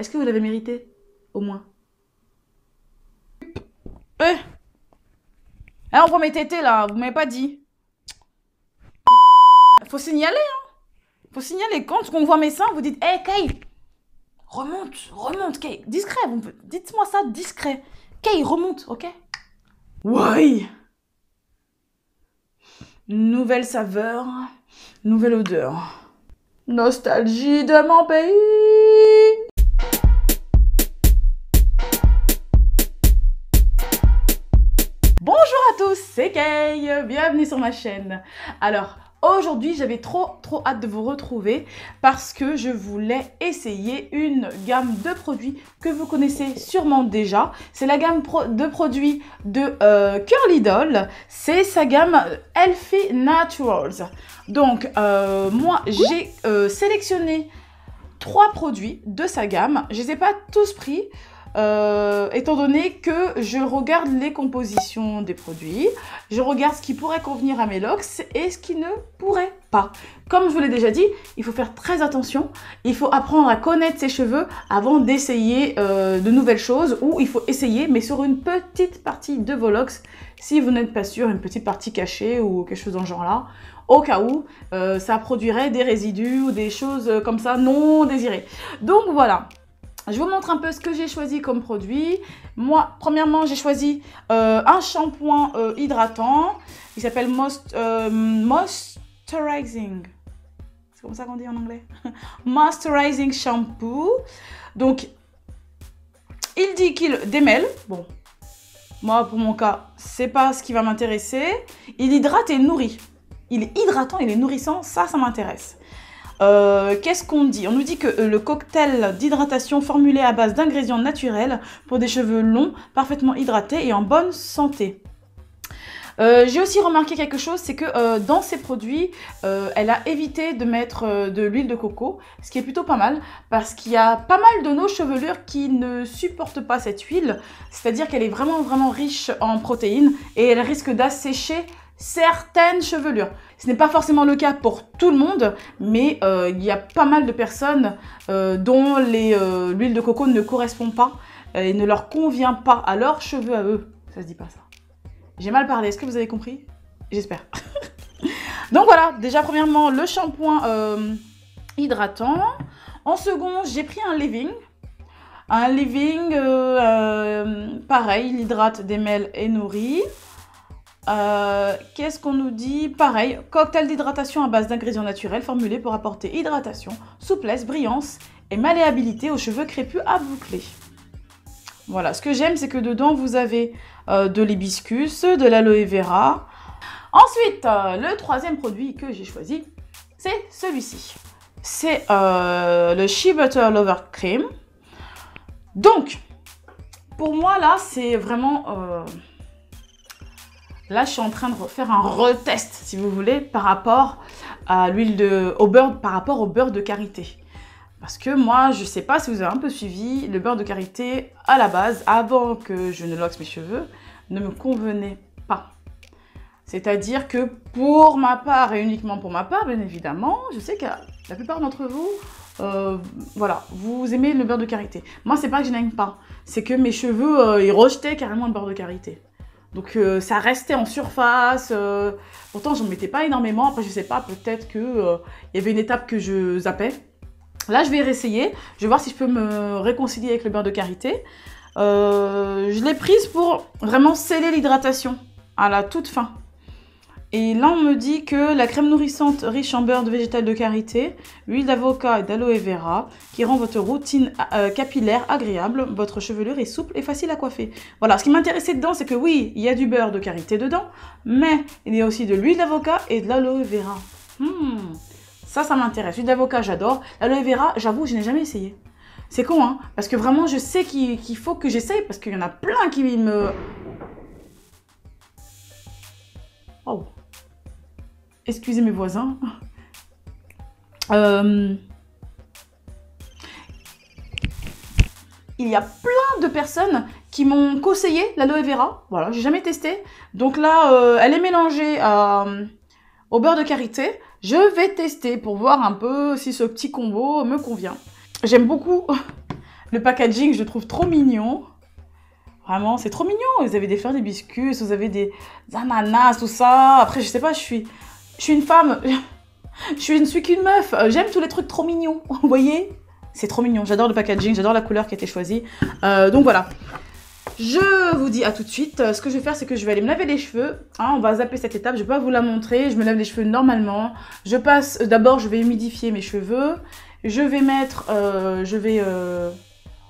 Est-ce que vous l'avez mérité? Au moins. Eh, on voit mes tétés là, vous m'avez pas dit. Faut signaler, hein. Faut signaler. Quand on voit mes seins, vous dites, hé, Kay, remonte, Kay. Discret, dites-moi ça discret. Kay, remonte, ok? Ouais. Nouvelle saveur, nouvelle odeur. Nostalgie de mon pays. Bonjour à tous, c'est Kay, bienvenue sur ma chaîne. Alors, aujourd'hui, j'avais trop hâte de vous retrouver parce que je voulais essayer une gamme de produits que vous connaissez sûrement déjà. C'est la gamme de produits de Curly Doll. C'est sa gamme Healthy Naturals. Donc, moi, j'ai sélectionné 3 produits de sa gamme. Je ne les ai pas tous pris. Étant donné que je regarde les compositions des produits, je regarde ce qui pourrait convenir à mes locks et ce qui ne pourrait pas. Comme je vous l'ai déjà dit, il faut faire très attention, il faut apprendre à connaître ses cheveux avant d'essayer de nouvelles choses, ou il faut essayer mais sur une petite partie de vos locks, si vous n'êtes pas sûr, une petite partie cachée ou quelque chose dans ce genre là, au cas où ça produirait des résidus ou des choses comme ça non désirées. Donc voilà. Je vous montre un peu ce que j'ai choisi comme produit. Moi, premièrement, j'ai choisi un shampoing hydratant. Il s'appelle Moisturizing. C'est comme ça qu'on dit en anglais. Moisturizing Shampoo. Donc, il dit qu'il démêle. Bon, moi, pour mon cas, c'est pas ce qui va m'intéresser. Il hydrate et nourrit. Il est hydratant, il est nourrissant. Ça m'intéresse. Qu'est-ce qu'on dit? On nous dit que le cocktail d'hydratation formulé à base d'ingrédients naturels pour des cheveux longs, parfaitement hydratés et en bonne santé. J'ai aussi remarqué quelque chose, c'est que dans ces produits, elle a évité de mettre de l'huile de coco, ce qui est plutôt pas mal, parce qu'il y a pas mal de nos chevelures qui ne supportent pas cette huile, c'est-à-dire qu'elle est vraiment riche en protéines et elle risque d'assécher certaines chevelures. Ce n'est pas forcément le cas pour tout le monde, mais il y a pas mal de personnes dont l'huile de coco ne correspond pas et ne leur convient pas à leurs cheveux à eux. Ça se dit pas ça. J'ai mal parlé, est-ce que vous avez compris? J'espère. Donc voilà, déjà premièrement le shampoing hydratant. En second, j'ai pris un leave-in. Un leave-in, pareil, il hydrate, démêle et nourrit. Qu'est-ce qu'on nous dit? Pareil, cocktail d'hydratation à base d'ingrédients naturels formulé pour apporter hydratation, souplesse, brillance et malléabilité aux cheveux crépus à boucler. Voilà, ce que j'aime, c'est que dedans, vous avez de l'hibiscus, de l'aloe vera. Ensuite, le troisième produit que j'ai choisi, c'est celui-ci. C'est le Shea Butter Lover Cream. Donc, pour moi, là, c'est vraiment... Là, je suis en train de faire un retest, si vous voulez, par rapport à par rapport au beurre de karité. Parce que moi, je ne sais pas si vous avez un peu suivi, le beurre de karité, à la base, avant que je ne loxe mes cheveux, ne me convenait pas. C'est-à-dire que pour ma part, et uniquement pour ma part, bien évidemment, je sais que la plupart d'entre vous, voilà, vous aimez le beurre de karité. Moi, c'est pas que je n'aime pas, c'est que mes cheveux, ils rejetaient carrément le beurre de karité. Donc ça restait en surface, pourtant j'en mettais pas énormément, après je sais pas, peut-être que y avait une étape que je zappais. Là je vais réessayer, je vais voir si je peux me réconcilier avec le beurre de karité. Je l'ai prise pour vraiment sceller l'hydratation à la toute fin. Et là on me dit que la crème nourrissante riche en beurre de végétal de karité, huile d'avocat et d'aloe vera, qui rend votre routine capillaire agréable, votre chevelure est souple et facile à coiffer. Voilà, ce qui m'intéressait dedans, c'est que oui, il y a du beurre de karité dedans, mais il y a aussi de l'huile d'avocat et de l'aloe vera. Ça m'intéresse. L'huile d'avocat, j'adore. L'aloe vera, j'avoue, je n'ai jamais essayé. C'est con, hein, parce que vraiment, je sais qu'il faut que j'essaye, parce qu'il y en a plein qui me... Oh. Excusez mes voisins. Il y a plein de personnes qui m'ont conseillé l'aloe vera. Voilà, j'ai jamais testé. Donc là, elle est mélangée au beurre de karité. Je vais tester pour voir un peu si ce petit combo me convient. J'aime beaucoup Le packaging, je le trouve trop mignon. Vraiment, c'est trop mignon. Vous avez des fleurs d'hibiscus, vous avez des ananas, tout ça. Après, je sais pas, je suis une femme. Je ne suis qu'une meuf. J'aime tous les trucs trop mignons. Vous voyez? C'est trop mignon. J'adore le packaging, j'adore la couleur qui a été choisie. Donc voilà. Je vous dis à tout de suite. Ce que je vais faire, c'est que je vais aller me laver les cheveux. Hein, on va zapper cette étape. Je ne vais pas vous la montrer. Je me lave les cheveux normalement. Je passe. D'abord, je vais humidifier mes cheveux. Je vais mettre.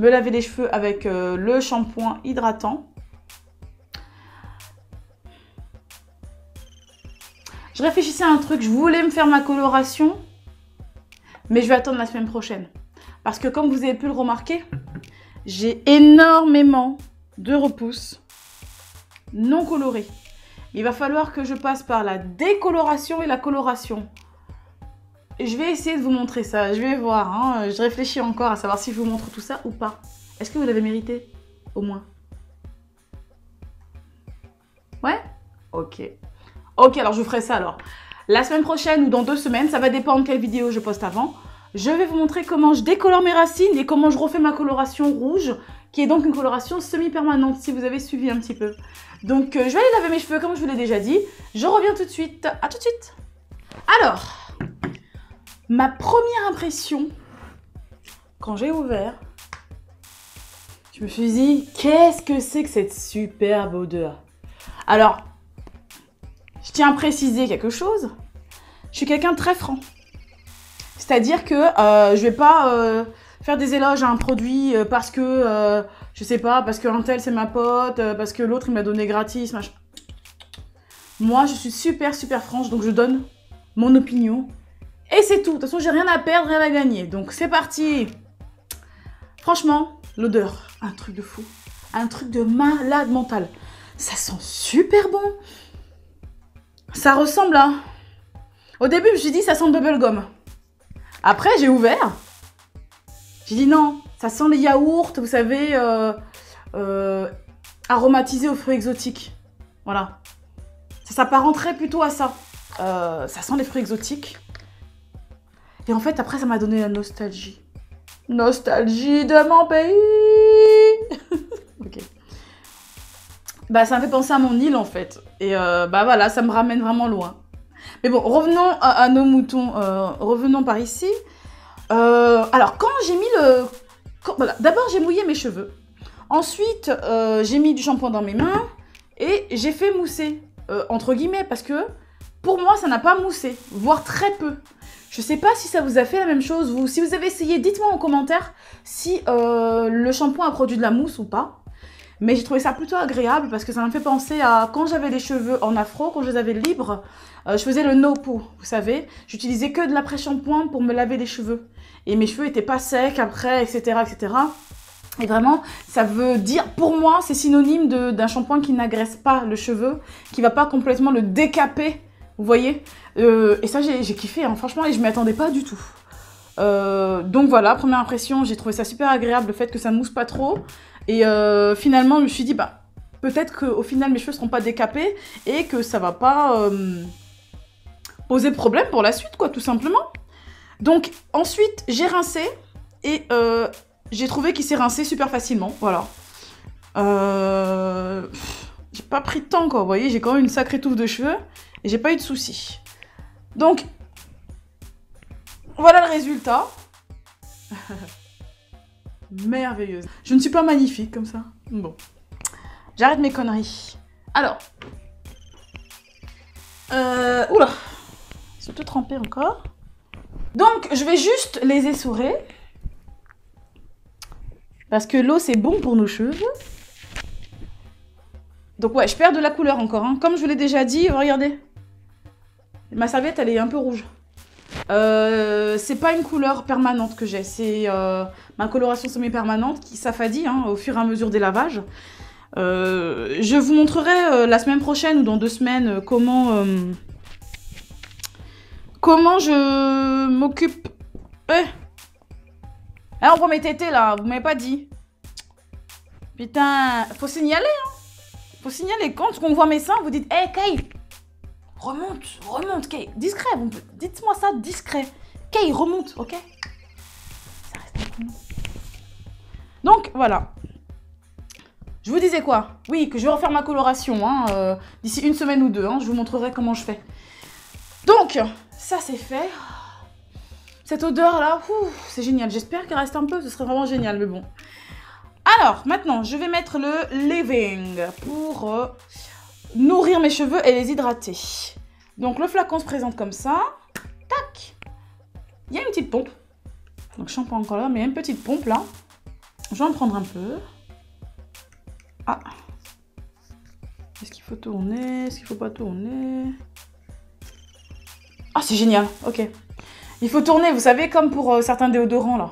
Me laver les cheveux avec le shampoing hydratant. Je réfléchissais à un truc. Je voulais me faire ma coloration. Mais je vais attendre la semaine prochaine. Parce que comme vous avez pu le remarquer, j'ai énormément de repousses non colorées. Il va falloir que je passe par la décoloration et la coloration. Et je vais essayer de vous montrer ça. Je vais voir. Hein. Je réfléchis encore à savoir si je vous montre tout ça ou pas. Est-ce que vous l'avez mérité? Au moins. Ouais? Ok. Ok, alors je ferai ça alors. La semaine prochaine ou dans 2 semaines, ça va dépendre quelle vidéo je poste avant. Je vais vous montrer comment je décolore mes racines et comment je refais ma coloration rouge, qui est donc une coloration semi-permanente, si vous avez suivi un petit peu. Donc, je vais aller laver mes cheveux, comme je vous l'ai déjà dit. Je reviens tout de suite. À tout de suite. Alors, ma première impression, quand j'ai ouvert, je me suis dit, qu'est-ce que c'est que cette superbe odeur? Alors, je tiens à préciser quelque chose. Je suis quelqu'un de très franc. C'est-à-dire que je vais pas faire des éloges à un produit parce que, je sais pas, parce qu'un tel c'est ma pote, parce que l'autre il m'a donné gratis, machin. Moi, je suis super franche, donc je donne mon opinion. Et c'est tout. De toute façon, j'ai rien à perdre, rien à gagner. Donc c'est parti. Franchement, l'odeur, un truc de fou. Un truc de malade mental. Ça sent super bon. Ça ressemble à... Au début, je me suis dit, ça sent le bubblegum. Après, j'ai ouvert. J'ai dit non, ça sent les yaourts, vous savez, aromatisés aux fruits exotiques. Voilà. Ça s'apparenterait plutôt à ça. Ça sent les fruits exotiques. Et en fait, après, ça m'a donné la nostalgie. Nostalgie de mon pays. Ok. Bah, ça me fait penser à mon île, en fait. Et bah voilà, ça me ramène vraiment loin. Mais bon, revenons à nos moutons. Revenons par ici. Alors, quand j'ai mis le... Voilà, d'abord, j'ai mouillé mes cheveux. Ensuite, j'ai mis du shampoing dans mes mains. Et j'ai fait mousser. Entre guillemets, parce que pour moi, ça n'a pas moussé. Voire très peu. Je sais pas si ça vous a fait la même chose, vous. Si vous avez essayé, dites-moi en commentaire si le shampoing a produit de la mousse ou pas. Mais j'ai trouvé ça plutôt agréable parce que ça m'a fait penser à quand j'avais les cheveux en afro, quand je les avais libres, je faisais le no-poo, vous savez. J'utilisais que de l'après-shampoing pour me laver les cheveux. Et mes cheveux n'étaient pas secs après, etc., etc. Et vraiment, ça veut dire, pour moi, c'est synonyme d'un shampoing qui n'agresse pas le cheveu, qui va pas complètement le décaper, vous voyez. Et ça, j'ai kiffé, hein, franchement, et je m'y attendais pas du tout. Donc voilà, première impression, j'ai trouvé ça super agréable, le fait que ça mousse pas trop. Et finalement, je me suis dit, bah, peut-être qu'au final, mes cheveux seront pas décapés et que ça va pas poser problème pour la suite, quoi, tout simplement. Donc, ensuite, j'ai rincé et j'ai trouvé qu'il s'est rincé super facilement, voilà. J'ai pas pris de temps, quoi, vous voyez, j'ai quand même une sacrée touffe de cheveux et j'ai pas eu de soucis. Donc, voilà le résultat. Merveilleuse. Je ne suis pas magnifique comme ça. Bon. J'arrête mes conneries. Alors. Oula. Ils sont tout trempés encore. Donc, je vais juste les essorer. Parce que l'eau, c'est bon pour nos cheveux. Donc, ouais, je perds de la couleur encore. Hein. Comme je vous l'ai déjà dit, regardez. Ma serviette, elle est un peu rouge. C'est pas une couleur permanente que j'ai, c'est ma coloration semi-permanente qui s'affadit hein, au fur et à mesure des lavages. Je vous montrerai la semaine prochaine ou dans 2 semaines comment je m'occupe. Là, on prend mes tétés là, vous m'avez pas dit. Putain, faut signaler hein. Faut signaler quand on voit mes seins, vous dites hey, Kay, remonte, Kay. Discret, dites-moi ça, discret. Kay, remonte, ok? Ça reste un peu long. Donc, voilà. Je vous disais quoi? Oui, que je vais refaire ma coloration hein, d'ici une semaine ou deux. Hein, je vous montrerai comment je fais. Donc, ça c'est fait. Cette odeur-là, c'est génial. J'espère qu'elle reste un peu, ce serait vraiment génial, mais bon. Alors, maintenant, je vais mettre le leave-in pour nourrir mes cheveux et les hydrater. Donc, le flacon se présente comme ça. Tac! Il y a une petite pompe. Donc, shampoing encore là, mais il y a une petite pompe là. Je vais en prendre un peu. Ah! Est-ce qu'il faut tourner? Est-ce qu'il faut pas tourner? Ah, c'est génial. Ok. Il faut tourner, vous savez, comme pour certains déodorants là.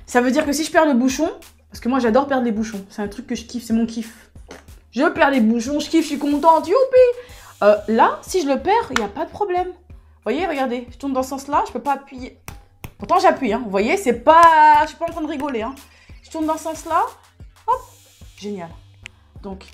Ça veut dire que si je perds le bouchon, parce que moi j'adore perdre les bouchons, c'est un truc que je kiffe, c'est mon kiff. Je perds les bouchons, je kiffe, je suis contente, youpi. Là, si je le perds, il n'y a pas de problème. Vous voyez, regardez, je tourne dans ce sens-là, je peux pas appuyer. Pourtant j'appuie, hein. Vous voyez, c'est pas... Je suis pas en train de rigoler, hein. Je tourne dans ce sens-là, hop, génial. Donc,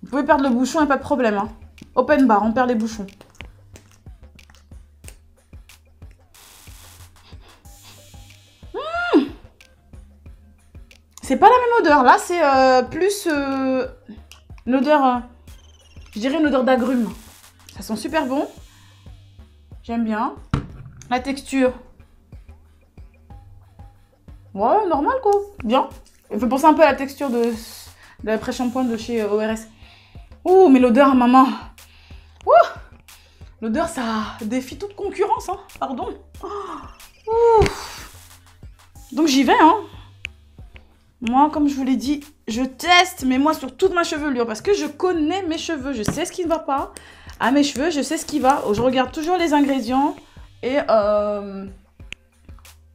vous pouvez perdre le bouchon, il n'y a pas de problème, hein. Open bar, on perd les bouchons. C'est pas la même odeur. Là, c'est plus une odeur, je dirais une odeur d'agrumes. Ça sent super bon. J'aime bien. La texture. Ouais, normal quoi. Bien. Il fait penser un peu à la texture de l'après-shampoing de chez ORS. Ouh, mais l'odeur, maman. Ouh, l'odeur, ça défie toute concurrence, hein. Pardon. Ouh. Donc j'y vais, hein. Moi, comme je vous l'ai dit, je teste, mais moi, sur toute ma chevelure, parce que je connais mes cheveux, je sais ce qui ne va pas. À mes cheveux, je sais ce qui va. Je regarde toujours les ingrédients, et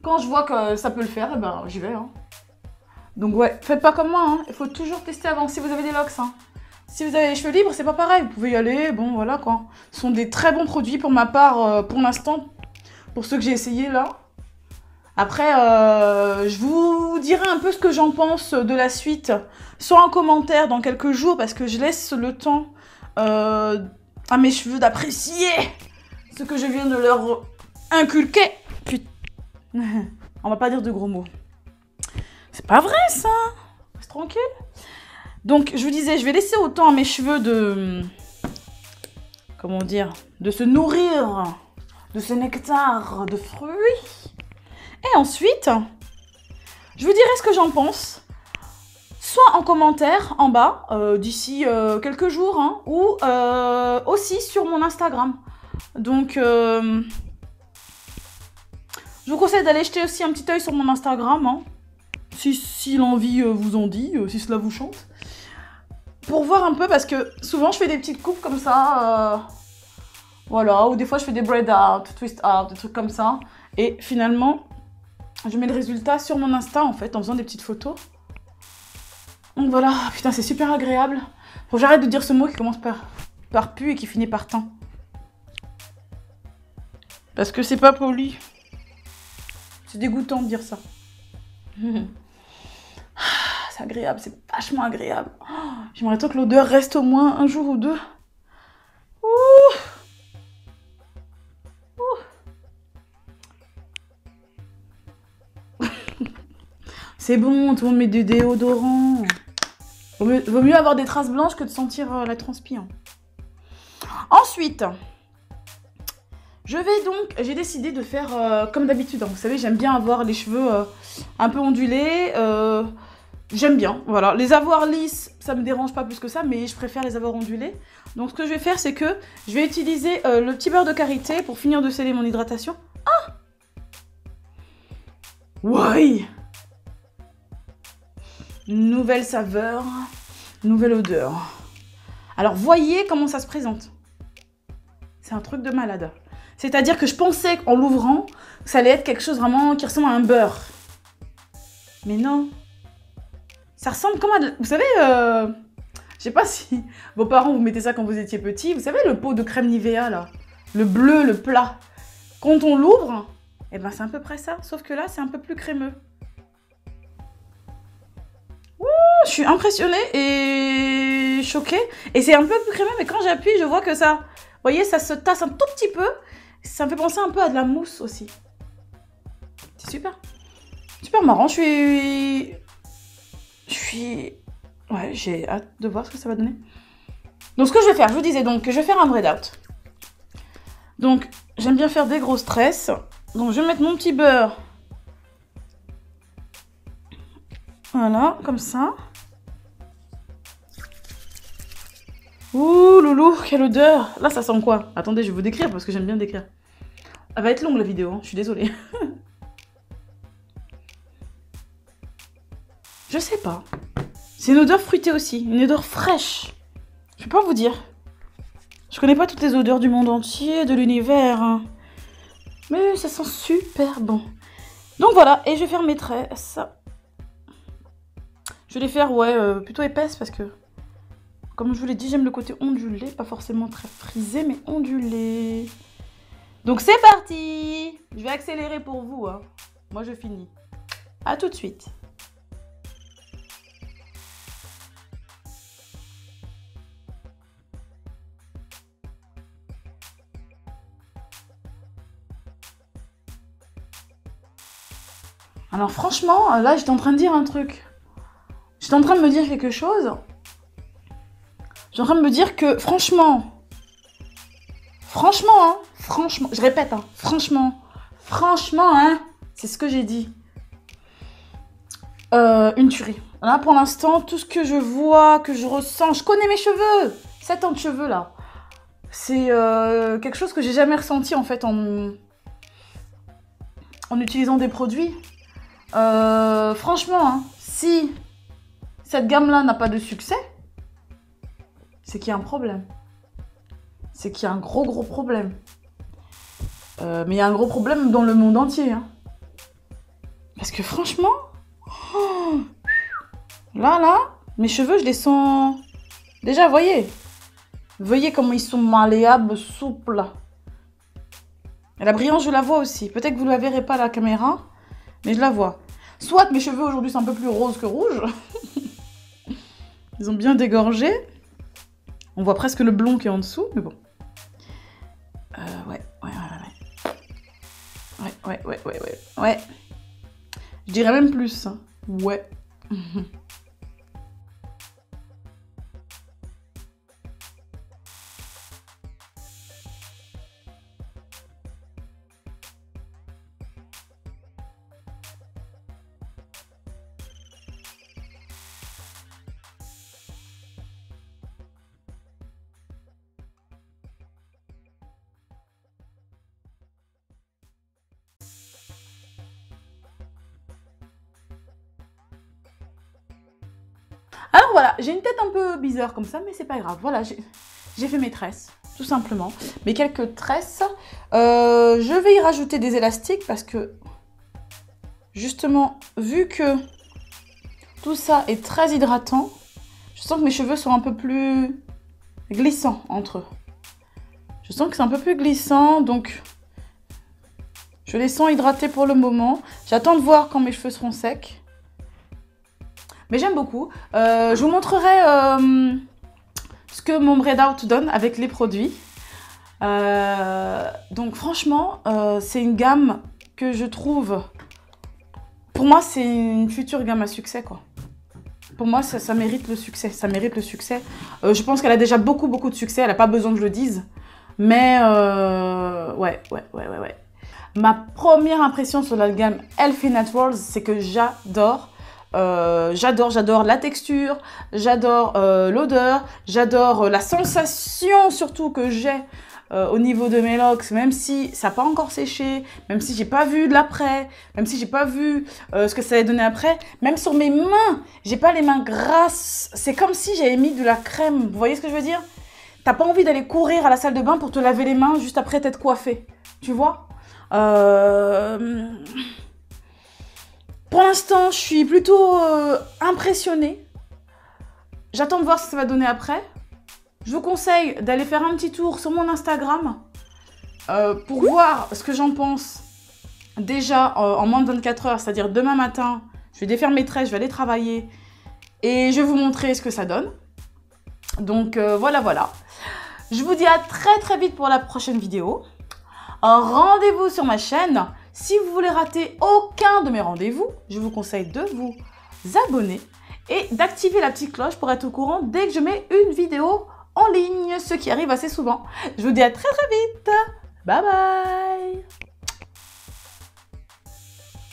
quand je vois que ça peut le faire, eh ben, j'y vais. Hein. Donc ouais, faites pas comme moi, hein. Il faut toujours tester avant, si vous avez des locks. Hein. Si vous avez les cheveux libres, c'est pas pareil, vous pouvez y aller, bon, voilà, quoi. Ce sont des très bons produits pour ma part, pour l'instant, pour ceux que j'ai essayé, là. Après, je vous dirai un peu ce que j'en pense de la suite, soit en commentaire dans quelques jours, parce que je laisse le temps à mes cheveux d'apprécier ce que je viens de leur inculquer. Putain, on va pas dire de gros mots. C'est pas vrai, ça. C'est tranquille. Donc, je vous disais, je vais laisser autant à mes cheveux de... Comment dire? De se nourrir de ce nectar de fruits. Et ensuite, je vous dirai ce que j'en pense, soit en commentaire en bas, d'ici quelques jours, hein, ou aussi sur mon Instagram. Donc, je vous conseille d'aller jeter aussi un petit œil sur mon Instagram, hein, si l'envie vous en dit, si cela vous chante. Pour voir un peu, parce que souvent je fais des petites coupes comme ça, voilà, ou des fois je fais des braid out, twist out, des trucs comme ça. Et finalement... je mets le résultat sur mon Insta, en fait, en faisant des petites photos. Donc voilà, putain, c'est super agréable. Faut que j'arrête de dire ce mot qui commence par pu et qui finit par teint. Parce que c'est pas poli. C'est dégoûtant de dire ça. C'est agréable, c'est vachement agréable. J'aimerais tant que l'odeur reste au moins un jour ou deux. Ouh. C'est bon, tout le monde met du déodorant. Vaut mieux avoir des traces blanches que de sentir la transpi. Hein. Ensuite, je vais donc... J'ai décidé de faire comme d'habitude. Hein. Vous savez, j'aime bien avoir les cheveux un peu ondulés. J'aime bien, voilà. Les avoir lisses, ça me dérange pas plus que ça, mais je préfère les avoir ondulés. Donc, ce que je vais faire, c'est que je vais utiliser le petit beurre de karité pour finir de sceller mon hydratation. Ah! Ouais! Nouvelle saveur, nouvelle odeur. Alors, voyez comment ça se présente. C'est un truc de malade. C'est-à-dire que je pensais qu'en l'ouvrant, ça allait être quelque chose vraiment qui ressemble à un beurre. Mais non. Ça ressemble comme à... Vous savez, je sais pas si vos parents vous mettez ça quand vous étiez petit. Vous savez, le pot de crème Nivea, là. Le bleu, le plat. Quand on l'ouvre, eh ben, c'est à peu près ça. Sauf que là, c'est un peu plus crémeux. Je suis impressionnée et choquée. Et c'est un peu plus crémeux, mais quand j'appuie, je vois que ça... Vous voyez, ça se tasse un tout petit peu. Ça me fait penser un peu à de la mousse aussi. C'est super. Super marrant. Je suis puis, ouais, j'ai hâte de voir ce que ça va donner. Donc, ce que je vais faire, je vous disais donc que je vais faire un braid out. Donc, j'aime bien faire des grosses tresses. Donc, je vais mettre mon petit beurre. Voilà, comme ça. Ouh, loulou, quelle odeur. Là, ça sent quoi? Attendez, je vais vous décrire parce que j'aime bien décrire. Elle va être longue, la vidéo, hein. Je suis désolée. Je sais pas. C'est une odeur fruitée aussi, une odeur fraîche. Je peux pas vous dire. Je connais pas toutes les odeurs du monde entier, de l'univers. Hein. Mais ça sent super bon. Donc voilà, et je vais faire mes tresses. Je vais les faire, ouais, plutôt épaisses parce que, comme je vous l'ai dit, j'aime le côté ondulé. Pas forcément très frisé, mais ondulé. Donc c'est parti! Je vais accélérer pour vous. Hein. Moi, je finis. À tout de suite. Alors franchement, là, j'étais en train de dire un truc. J'étais en train de me dire quelque chose. J'étais en train de me dire que, franchement, hein, franchement, je répète, hein, franchement, hein, c'est ce que j'ai dit. Une tuerie. Là, pour l'instant, tout ce que je vois, que je ressens, je connais mes cheveux. 7 ans de cheveux, là. C'est quelque chose que j'ai jamais ressenti, en fait, en utilisant des produits. Franchement, hein, si cette gamme-là n'a pas de succès, c'est qu'il y a un problème. C'est qu'il y a un gros problème. Mais il y a un gros problème dans le monde entier. Hein. Parce que franchement, oh, là, mes cheveux, je les sens... Déjà, voyez. Voyez comment ils sont malléables, souples. Et la brillance, je la vois aussi. Peut-être que vous ne la verrez pas à la caméra, mais je la vois. Soit mes cheveux aujourd'hui sont un peu plus roses que rouges. Ils ont bien dégorgé. On voit presque le blond qui est en dessous, mais bon. Ouais. Je dirais même plus. Hein. Ouais. Alors voilà, j'ai une tête un peu bizarre comme ça, mais c'est pas grave. Voilà, j'ai fait mes tresses, tout simplement. Mes quelques tresses. Je vais y rajouter des élastiques parce que, justement, vu que tout ça est très hydratant, je sens que mes cheveux sont un peu plus glissants entre eux. Je sens que c'est un peu plus glissant, donc je les sens hydratés pour le moment. J'attends de voir quand mes cheveux seront secs. Mais j'aime beaucoup. Je vous montrerai ce que mon braid out donne avec les produits. Donc franchement, c'est une gamme que je trouve... Pour moi, c'est une future gamme à succès, quoi. Pour moi, ça mérite le succès. Ça mérite le succès. Je pense qu'elle a déjà beaucoup de succès. Elle n'a pas besoin que je le dise. Mais ouais. Ma première impression sur la gamme Healthy Naturals, c'est que j'adore. J'adore la texture, j'adore l'odeur, j'adore la sensation surtout que j'ai au niveau de mes locks, même si ça n'a pas encore séché, même si j'ai pas vu de l'après, même si j'ai pas vu ce que ça allait donner après, même sur mes mains, j'ai pas les mains grasses, c'est comme si j'avais mis de la crème, vous voyez ce que je veux dire? T'as pas envie d'aller courir à la salle de bain pour te laver les mains juste après t'être coiffée, tu vois? Pour l'instant, je suis plutôt impressionnée. J'attends de voir ce que ça va donner après. Je vous conseille d'aller faire un petit tour sur mon Instagram pour voir ce que j'en pense. Déjà en moins de 24 heures, c'est-à-dire demain matin, je vais défaire mes tresses, je vais aller travailler et je vais vous montrer ce que ça donne. Donc voilà. Je vous dis à très vite pour la prochaine vidéo. Rendez-vous sur ma chaîne. Si vous voulez rater aucun de mes rendez-vous, je vous conseille de vous abonner et d'activer la petite cloche pour être au courant dès que je mets une vidéo en ligne, ce qui arrive assez souvent. Je vous dis à très vite. Bye bye.